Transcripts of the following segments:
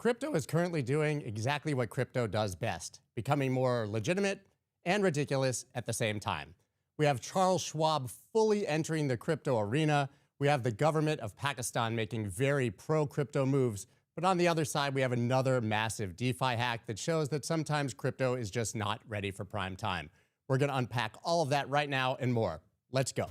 Crypto is currently doing exactly what crypto does best, becoming more legitimate and ridiculous at the same time. We have Charles Schwab fully entering the crypto arena. We have the government of Pakistan making very pro-crypto moves. But on the other side, we have another massive DeFi hack that shows that sometimes crypto is just not ready for prime time. We're going to unpack all of that right now and more. Let's go.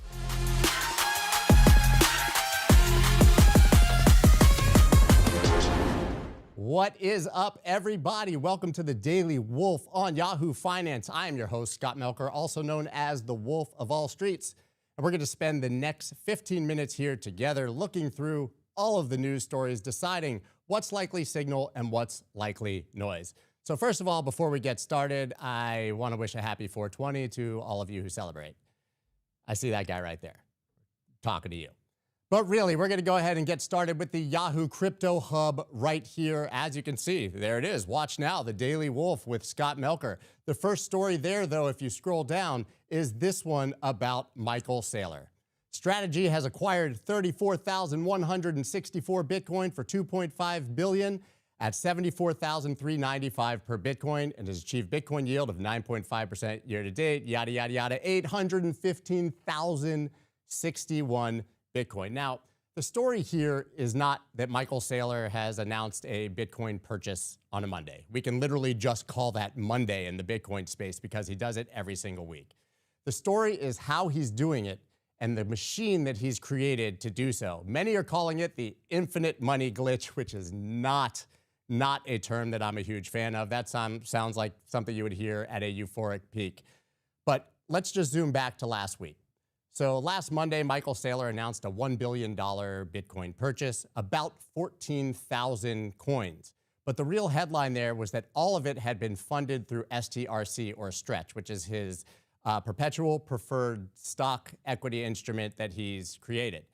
What is up, everybody? Welcome to the Daily Wolf on Yahoo Finance. I am your host, Scott Melker, also known as the Wolf of all streets. And we're going to spend the next 15 minutes here together looking through all of the news stories, deciding what's likely signal and what's likely noise. So first of all, before we get started, I want to wish a happy 420 to all of you who celebrate. I see that guy right there talking to you. But really, we're going to go ahead and get started with the Yahoo Crypto Hub right here. As you can see, there it is. Watch now, the Daily Wolf with Scott Melker. The first story there, though, if you scroll down, is this one about Michael Saylor. Strategy has acquired 34,164 Bitcoin for $2.5 billion at 74,395 per Bitcoin and has achieved Bitcoin yield of 9.5% year to date, yada, yada, yada, 815,061 Bitcoin. Now, the story here is not that Michael Saylor has announced a Bitcoin purchase on a Monday. We can literally just call that Monday in the Bitcoin space because he does it every single week. The story is how he's doing it and the machine that he's created to do so. Many are calling it the infinite money glitch, which is not a term that I'm a huge fan of. That sounds like something you would hear at a euphoric peak. But let's just zoom back to last week. So last Monday, Michael Saylor announced a $1 billion Bitcoin purchase, about 14,000 coins. But the real headline there was that all of it had been funded through STRC, or Stretch, which is his perpetual preferred stock equity instrument that he's created.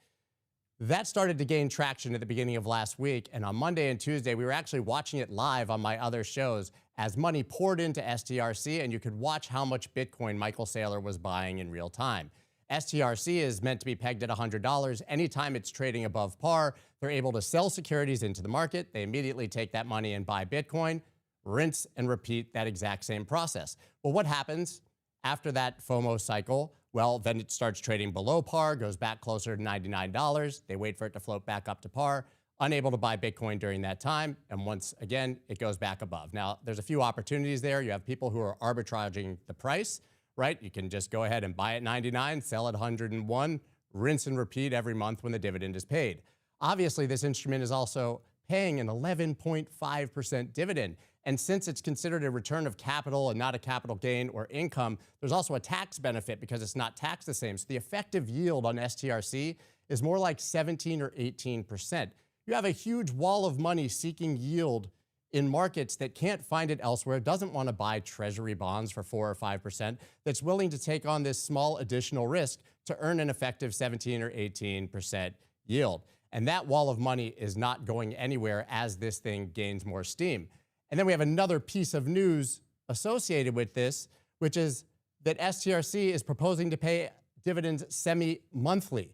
That started to gain traction at the beginning of last week. And on Monday and Tuesday, we were actually watching it live on my other shows as money poured into STRC, and you could watch how much Bitcoin Michael Saylor was buying in real time. STRC is meant to be pegged at $100. Anytime it's trading above par, they're able to sell securities into the market. They immediately take that money and buy Bitcoin, rinse and repeat that exact same process. Well, what happens after that FOMO cycle? Well, then it starts trading below par, goes back closer to $99. They wait for it to float back up to par, unable to buy Bitcoin during that time. And once again, it goes back above. Now, there's a few opportunities there. You have people who are arbitraging the price, right? You can just go ahead and buy at 99, sell at 101, rinse and repeat every month when the dividend is paid. Obviously, this instrument is also paying an 11.5% dividend. And since it's considered a return of capital and not a capital gain or income, there's also a tax benefit because it's not taxed the same. So the effective yield on STRC is more like 17 or 18%. You have a huge wall of money seeking yield in markets that can't find it elsewhere, doesn't want to buy treasury bonds for 4 or 5%, that's willing to take on this small additional risk to earn an effective 17 or 18% yield. And that wall of money is not going anywhere as this thing gains more steam. And then we have another piece of news associated with this, which is that STRC is proposing to pay dividends semi-monthly.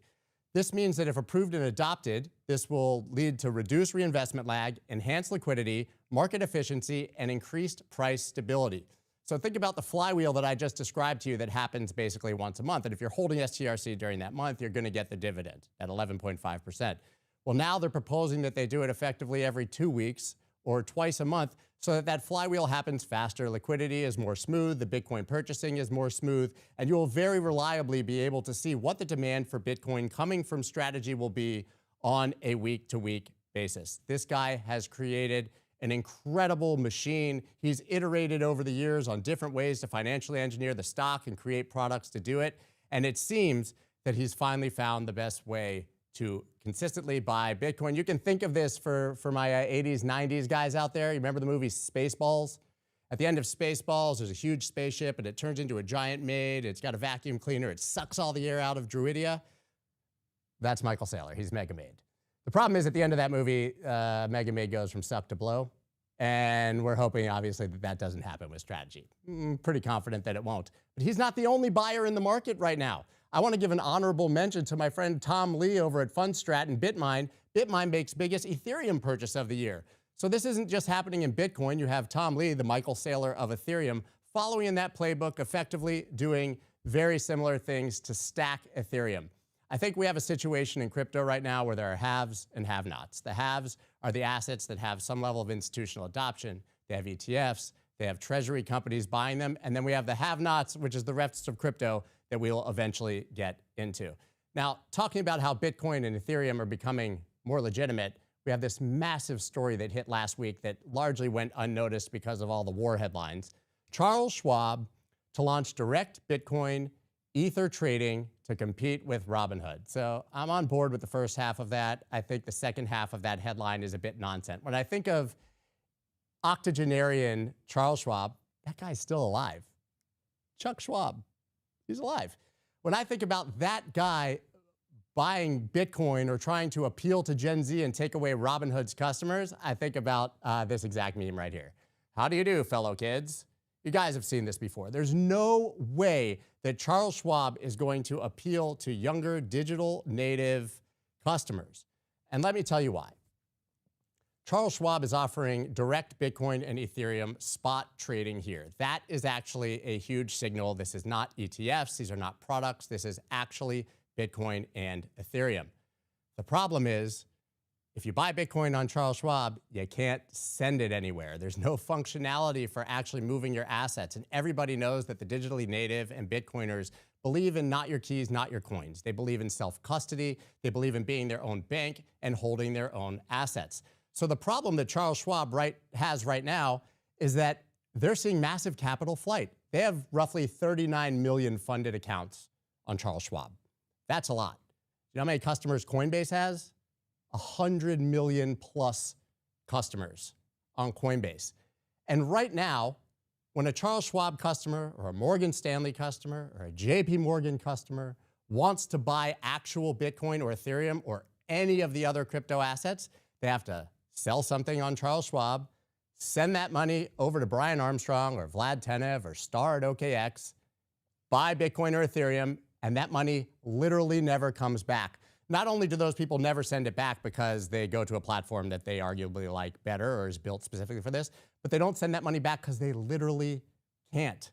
This means that if approved and adopted, this will lead to reduced reinvestment lag, enhanced liquidity, market efficiency, and increased price stability. So think about the flywheel that I just described to you that happens basically once a month. And if you're holding STRC during that month, you're going to get the dividend at 11.5%. Well, now they're proposing that they do it effectively every 2 weeks or twice a month so that that flywheel happens faster. Liquidity is more smooth. The Bitcoin purchasing is more smooth. And you will very reliably be able to see what the demand for Bitcoin coming from Strategy will be on a week-to-week basis. This guy has created an incredible machine. He's iterated over the years on different ways to financially engineer the stock and create products to do it. And it seems that he's finally found the best way to consistently buy Bitcoin. You can think of this for my 80s, 90s guys out there. You remember the movie Spaceballs? At the end of Spaceballs, there's a huge spaceship and it turns into a giant maid. It's got a vacuum cleaner. It sucks all the air out of Druidia. That's Michael Saylor. He's Mega Maid. The problem is at the end of that movie, Mega Maid goes from suck to blow. And we're hoping, obviously, that that doesn't happen with Strategy. Pretty confident that it won't. But he's not the only buyer in the market right now. I want to give an honorable mention to my friend Tom Lee over at Fundstrat and Bitmine. Bitmine makes biggest Ethereum purchase of the year. So this isn't just happening in Bitcoin. You have Tom Lee, the Michael Saylor of Ethereum, following in that playbook, effectively doing very similar things to stack Ethereum. I think we have a situation in crypto right now where there are haves and have-nots. The haves are the assets that have some level of institutional adoption. They have ETFs, they have treasury companies buying them, and then we have the have-nots, which is the rest of crypto that we will eventually get into. Now, talking about how Bitcoin and Ethereum are becoming more legitimate, we have this massive story that hit last week that largely went unnoticed because of all the war headlines. Charles Schwab to launch direct Bitcoin Ether trading to compete with Robinhood. So I'm on board with the first half of that. I think the second half of that headline is a bit nonsense. When I think of octogenarian Charles Schwab, that guy's still alive. Chuck Schwab, he's alive. When I think about that guy buying Bitcoin or trying to appeal to Gen Z and take away Robinhood's customers, I think about this exact meme right here. How do you do, fellow kids? You guys have seen this before. There's no way that Charles Schwab is going to appeal to younger digital native customers. And let me tell you why. Charles Schwab is offering direct Bitcoin and Ethereum spot trading here. That is actually a huge signal. This is not ETFs. These are not products. This is actually Bitcoin and Ethereum. The problem is, if you buy Bitcoin on Charles Schwab, you can't send it anywhere. There's no functionality for actually moving your assets. And everybody knows that the digitally native and Bitcoiners believe in not your keys, not your coins. They believe in self-custody. They believe in being their own bank and holding their own assets. So the problem that Charles Schwab has right now is that they're seeing massive capital flight. They have roughly 39 million funded accounts on Charles Schwab. That's a lot. You know how many customers Coinbase has? 100 million plus customers on Coinbase. And right now, when a Charles Schwab customer or a Morgan Stanley customer or a JP Morgan customer wants to buy actual Bitcoin or Ethereum or any of the other crypto assets, they have to sell something on Charles Schwab, send that money over to Brian Armstrong or Vlad Tenev or Star at OKX, buy Bitcoin or Ethereum, and that money literally never comes back. Not only do those people never send it back because they go to a platform that they arguably like better or is built specifically for this, but they don't send that money back because they literally can't.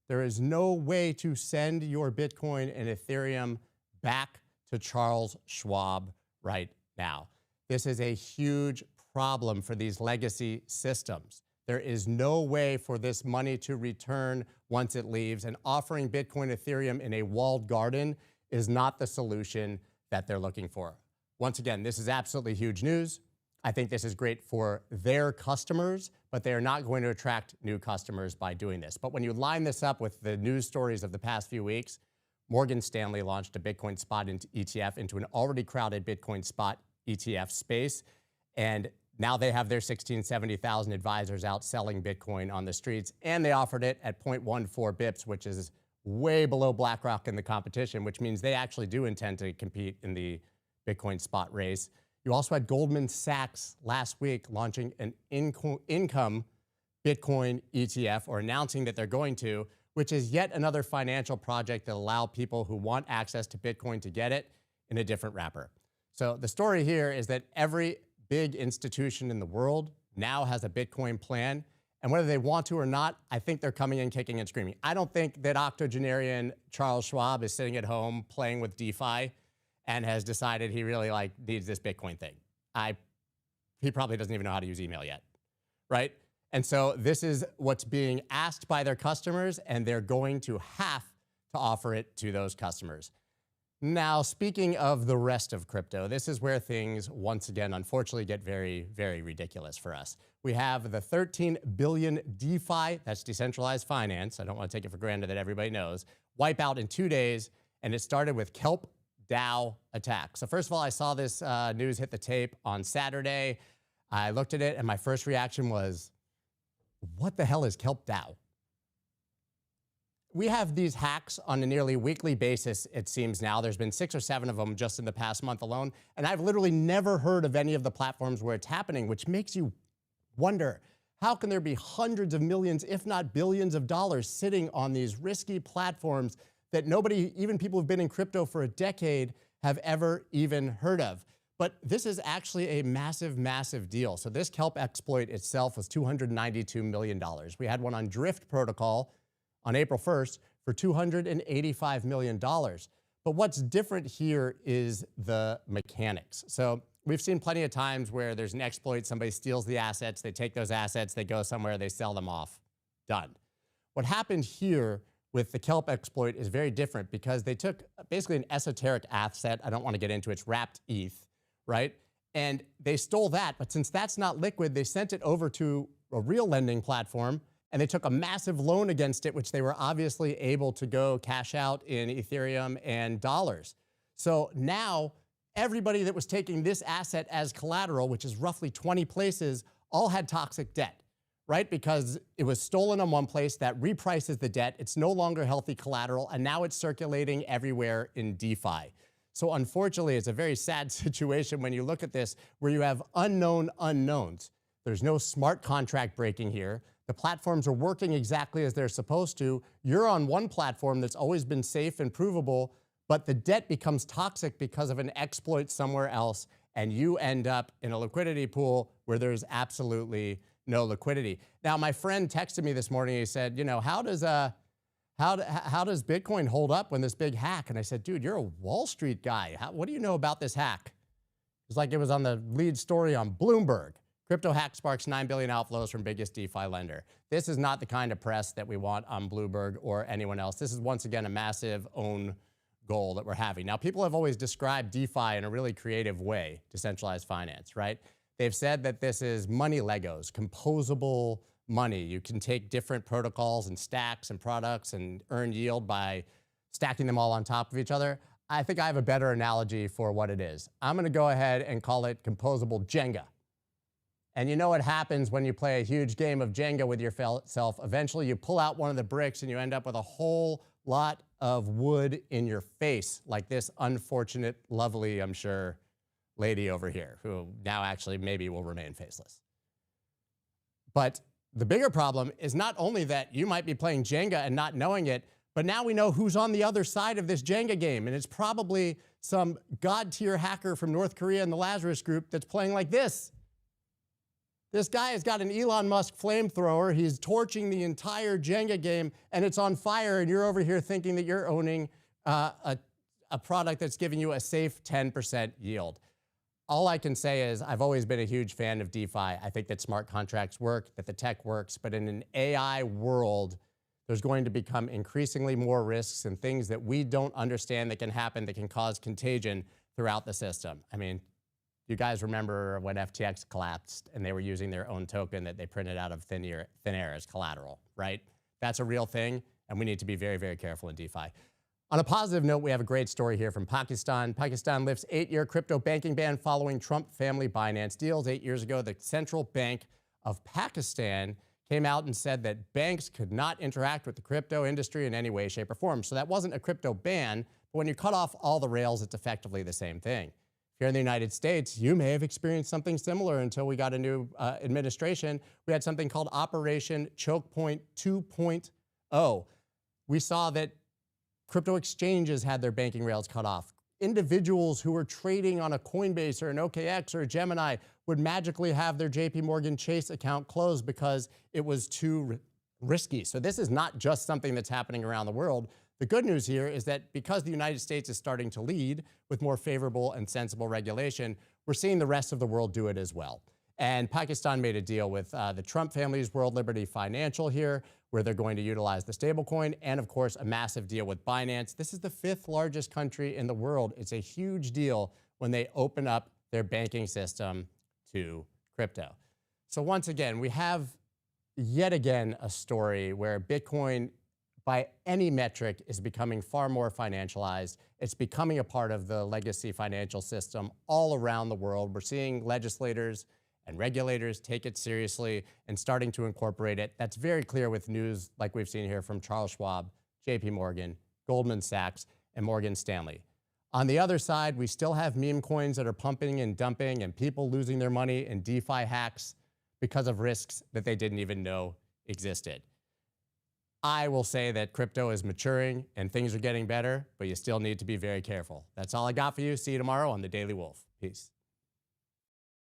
There is no way to send your Bitcoin and Ethereum back to Charles Schwab right now. This is a huge problem for these legacy systems. There is no way for this money to return once it leaves, and offering Bitcoin, Ethereum in a walled garden is not the solution that they're looking for. Once again, this is absolutely huge news. I think this is great for their customers, but they are not going to attract new customers by doing this. But when you line this up with the news stories of the past few weeks, Morgan Stanley launched a Bitcoin spot ETF into an already crowded Bitcoin spot ETF space. And now they have their 70,000 advisors out selling Bitcoin on the streets, and they offered it at 0.14 bips, which is way below BlackRock in the competition, which means they actually do intend to compete in the Bitcoin spot race. You also had Goldman Sachs last week launching an income Bitcoin ETF, or announcing that they're going to, which is yet another financial project that allow people who want access to Bitcoin to get it in a different wrapper. So the story here is that every big institution in the world now has a Bitcoin plan. And whether they want to or not, I think they're coming in kicking and screaming. I don't think that octogenarian Charles Schwab is sitting at home playing with DeFi and has decided he really needs this Bitcoin thing. He probably doesn't even know how to use email yet, right? And so this is what's being asked by their customers, and they're going to have to offer it to those customers. Now, speaking of the rest of crypto, this is where things, once again, unfortunately get very, very ridiculous for us. We have the 13 billion DeFi, that's decentralized finance, I don't want to take it for granted that everybody knows, wipe out in 2 days, and it started with Kelp DAO attack. So first of all, I saw this news hit the tape on Saturday. I looked at it, and my first reaction was, what the hell is Kelp DAO? We have these hacks on a nearly weekly basis, it seems now. There's been 6 or 7 of them just in the past month alone. And I've literally never heard of any of the platforms where it's happening, which makes you wonder, how can there be hundreds of millions, if not billions of dollars sitting on these risky platforms that nobody, even people who've been in crypto for a decade, have ever even heard of? But this is actually a massive, massive deal. So this kelp exploit itself was $292 million. We had one on Drift Protocol on April 1st for $285 million. But what's different here is the mechanics. So we've seen plenty of times where there's an exploit, somebody steals the assets, they take those assets, they go somewhere, they sell them off. Done. What happened here with the kelp exploit is very different because they took basically an esoteric asset. I don't want to get into it. It's wrapped ETH, right? And they stole that. But since that's not liquid, they sent it over to a real lending platform and they took a massive loan against it, which they were obviously able to go cash out in Ethereum and dollars. So now everybody that was taking this asset as collateral, which is roughly 20 places, all had toxic debt, right? Because it was stolen in one place, that reprices the debt. It's no longer healthy collateral, and now it's circulating everywhere in DeFi. So unfortunately, it's a very sad situation when you look at this, where you have unknown unknowns. There's no smart contract breaking here. The platforms are working exactly as they're supposed to. You're on one platform that's always been safe and provable, but the debt becomes toxic because of an exploit somewhere else, and you end up in a liquidity pool where there's absolutely no liquidity. Now, my friend texted me this morning. He said, you know, how does Bitcoin hold up when this big hack? And I said, dude, you're a Wall Street guy. What do you know about this hack? It's like it was on the lead story on Bloomberg. Crypto hack sparks 9 billion outflows from biggest DeFi lender. This is not the kind of press that we want on Bloomberg or anyone else. This is once again a massive own goal that we're having. Now, people have always described DeFi in a really creative way, decentralized finance, right? They've said that this is money Legos, composable money. You can take different protocols and stacks and products and earn yield by stacking them all on top of each other. I think I have a better analogy for what it is. I'm going to go ahead and call it composable Jenga. And you know what happens when you play a huge game of Jenga with yourself? Eventually, you pull out one of the bricks and you end up with a whole lot of wood in your face, like this unfortunate, lovely, I'm sure, lady over here, who now actually maybe will remain faceless. But the bigger problem is not only that you might be playing Jenga and not knowing it, but now we know who's on the other side of this Jenga game. And it's probably some god-tier hacker from North Korea in the Lazarus Group that's playing like this. This guy has got an Elon Musk flamethrower. He's torching the entire Jenga game, and it's on fire, and you're over here thinking that you're owning a product that's giving you a safe 10% yield. All I can say is I've always been a huge fan of DeFi. I think that smart contracts work, that the tech works, but in an AI world, there's going to become increasingly more risks and things that we don't understand that can happen that can cause contagion throughout the system. I mean, you guys remember when FTX collapsed and they were using their own token that they printed out of thin air as collateral, right? That's a real thing, and we need to be very, very careful in DeFi. On a positive note, we have a great story here from Pakistan. Pakistan lifts 8-year crypto banking ban following Trump family Binance deals. 8 years ago, the Central Bank of Pakistan came out and said that banks could not interact with the crypto industry in any way, shape, or form. So that wasn't a crypto ban, but when you cut off all the rails, it's effectively the same thing. If you're in the United States, you may have experienced something similar until we got a new administration. We had something called Operation Choke Point 2.0. We saw that crypto exchanges had their banking rails cut off. Individuals who were trading on a Coinbase or an OKX or a Gemini would magically have their JP Morgan Chase account closed because it was too risky. So this is not just something that's happening around the world. The good news here is that because the United States is starting to lead with more favorable and sensible regulation, we're seeing the rest of the world do it as well. And Pakistan made a deal with the Trump family's World Liberty Financial here, where they're going to utilize the stablecoin, and of course, a massive deal with Binance. This is the 5th largest country in the world. It's a huge deal when they open up their banking system to crypto. So once again, we have yet again a story where Bitcoin, by any metric, is becoming far more financialized. It's becoming a part of the legacy financial system all around the world. We're seeing legislators and regulators take it seriously and starting to incorporate it. That's very clear with news like we've seen here from Charles Schwab, JP Morgan, Goldman Sachs, and Morgan Stanley. On the other side, we still have meme coins that are pumping and dumping and people losing their money in DeFi hacks because of risks that they didn't even know existed. I will say that crypto is maturing and things are getting better, but you still need to be very careful. That's all I got for you. See you tomorrow on The Daily Wolf. Peace.